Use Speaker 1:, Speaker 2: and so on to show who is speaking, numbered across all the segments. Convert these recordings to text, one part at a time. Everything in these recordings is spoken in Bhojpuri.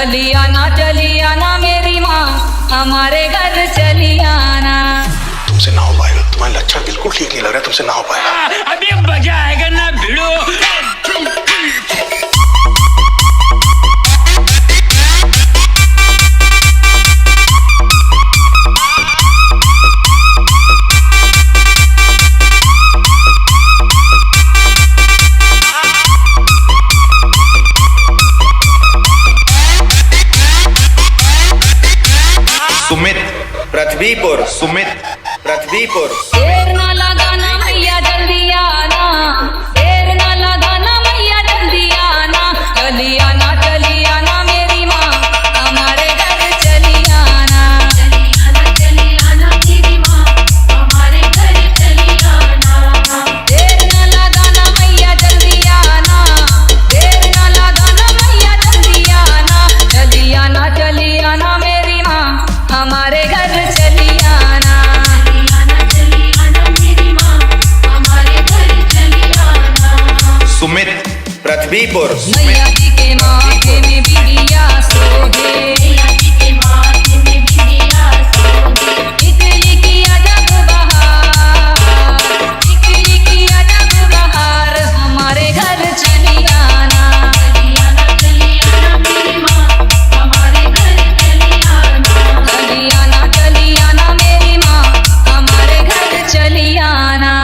Speaker 1: चली आना मेरी माँ, हमारे घर चली आना।
Speaker 2: तुमसे ना हो पाएगा, तुम्हारे लक्षण बिल्कुल ठीक नहीं लग रहा, तुमसे ना हो पाएगा।
Speaker 3: अभी मजा आएगा ना भिड़ो।
Speaker 4: सुमित पृथ्वीपुर, सुमित पृथ्वीपुर।
Speaker 1: देर ना लगाना मैया जल्दी आना, देर ना लगाना मैया जल्दी आना। चली आना मेरी माँ, हमारे घर चली आना। चली आना मेरी माँ, हमारे घर चली आना। देर ना लगाना मैया जल्दी आना, देर ना लगाना मैया जल्दी आना। चली आना मेरी माँ, हमारे घर चली आना।
Speaker 4: सुमित पृथ्वीपुर।
Speaker 1: मैया जी के माथे में बिंदिया सोहे, टिकली की अजब बहार, टिकली की अजब बहार, हमारे घर चली आना। चली आना मेरी माँ, हमारे घर चली आना। चली आना मेरी माँ, हमारे घर चली आना।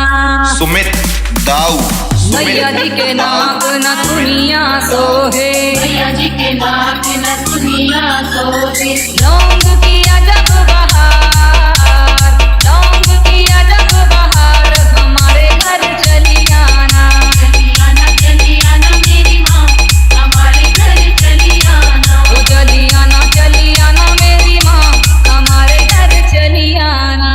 Speaker 4: सुमित दाऊ।
Speaker 1: मैया जी के नाक न दुनिया सोहे, मैया जी के नाक न दुनिया सोहे। लौंग की अजब बहार, लौंग की अजब बहार, हमारे घर चली आना। चली आना मेरी माँ, हमारे घर चली आना। चली आना मेरी माँ, हमारे घर चली आना।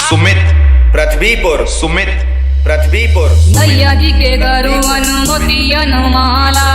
Speaker 4: सुमित पृथ्वीपुर, सुमित पृथ्वीपुर।
Speaker 1: मैया जी के घरों मोतियन माला,